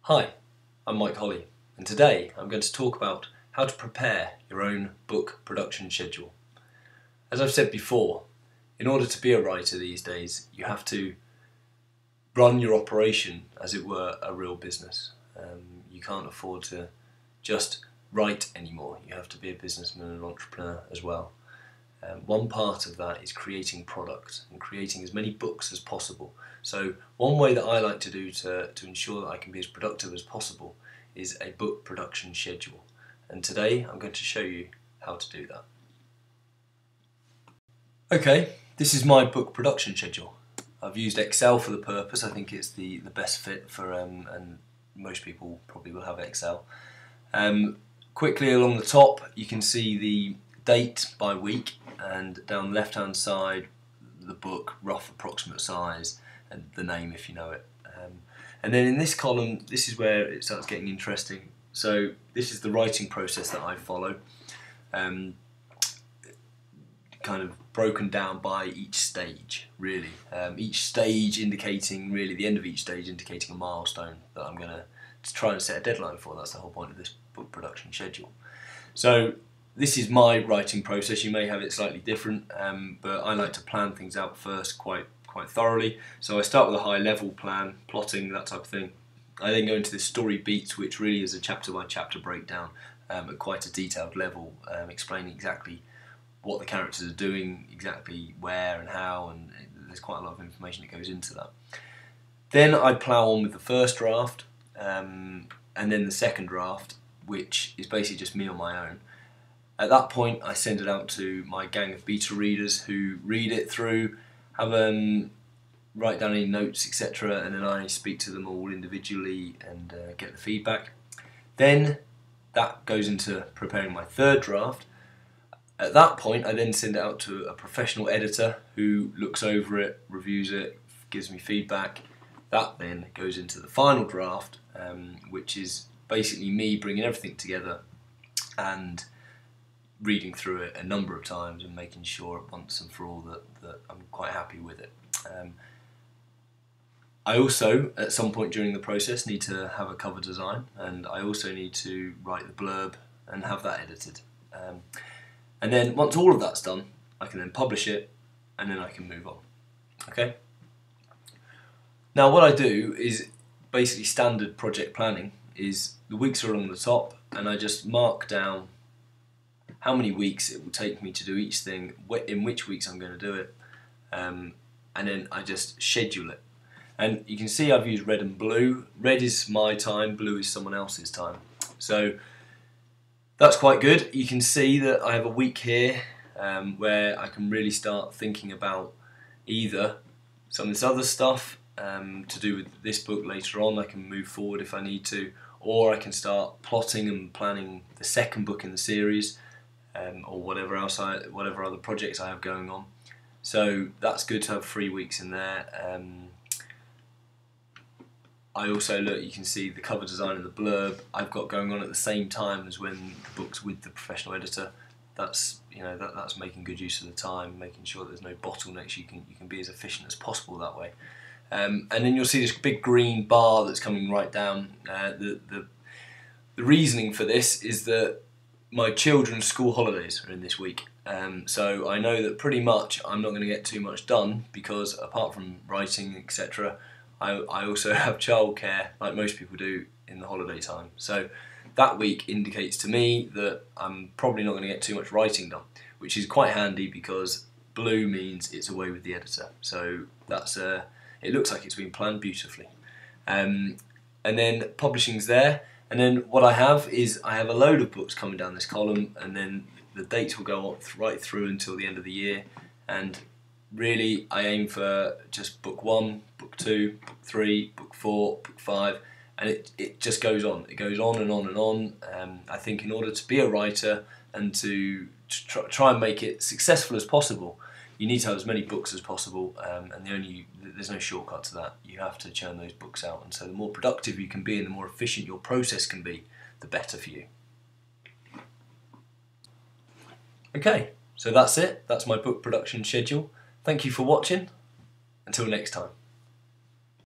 Hi, I'm Mike Holly, and today I'm going to talk about how to prepare your own book production schedule. As I've said before, in order to be a writer these days, you have to run your operation as it were a real business. You can't afford to just write anymore. You have to be a businessman and an entrepreneur as well. One part of that is creating product and creating as many books as possible. So one way that I like to do to ensure that I can be as productive as possible is a book production schedule. And today I'm going to show you how to do that. Okay, this is my book production schedule. I've used Excel for the purpose. I think it's the best fit for, and most people probably will have Excel. Quickly along the top you can see the date by week, and down the left hand side the book, rough approximate size, and the name if you know it. And then in this column, this is where it starts getting interesting. So this is the writing process that I follow, kind of broken down by each stage really. Each stage indicating, really the end of each stage indicating a milestone that I'm going to try and set a deadline for. That's the whole point of this book production schedule. So this is my writing process. You may have it slightly different, but I like to plan things out first quite thoroughly. So I start with a high level plan, plotting, that type of thing. I then go into the story beats, which really is a chapter by chapter breakdown at quite a detailed level, explaining exactly what the characters are doing, exactly where and how, and there's quite a lot of information that goes into that. Then I plough on with the first draft, and then the second draft, which is basically just me on my own. At that point I send it out to my gang of beta readers who read it through, have write down any notes, etc., and then I speak to them all individually and get the feedback. Then that goes into preparing my third draft. At that point I then send it out to a professional editor who looks over it, reviews it, gives me feedback. That then goes into the final draft, which is basically me bringing everything together and reading through it a number of times and making sure once and for all that I'm quite happy with it. I also, at some point during the process, need to have a cover design, and I also need to write the blurb and have that edited. And then once all of that's done, I can then publish it, and then I can move on. Okay? Now what I do is basically standard project planning. Is the weeks are along the top, and I just mark down how many weeks it will take me to do each thing, in which weeks I'm going to do it, and then I just schedule it. And you can see I've used red and blue. Red is my time, blue is someone else's time. So that's quite good. You can see that I have a week here where I can really start thinking about either some of this other stuff to do with this book later on. I can move forward if I need to, or I can start plotting and planning the second book in the series, or whatever other projects I have going on. So that's good to have 3 weeks in there. I also, look, you can see the cover design and the blurb I've got going on at the same time as when the book's with the professional editor. That's, that's making good use of the time, making sure that there's no bottlenecks. You can be as efficient as possible that way. And then you'll see this big green bar that's coming right down. The reasoning for this is that my children's school holidays are in this week, so I know that pretty much I'm not going to get too much done, because apart from writing, etc., I also have childcare, like most people do, in the holiday time. So that week indicates to me that I'm probably not going to get too much writing done, which is quite handy because blue means it's away with the editor. So that's it looks like it's been planned beautifully. And then publishing's there. And then what I have is I have a load of books coming down this column, and then the dates will go right through until the end of the year. And really I aim for just book 1, book 2, book 3, book 4, book 5, and it just goes on. It goes on and on and on. I think in order to be a writer and to try and make it successful as possible, you need to have as many books as possible, and there's no shortcut to that. You have to churn those books out, and so the more productive you can be and the more efficient your process can be, the better for you. Okay, so that's it. That's my book production schedule. Thank you for watching. Until next time.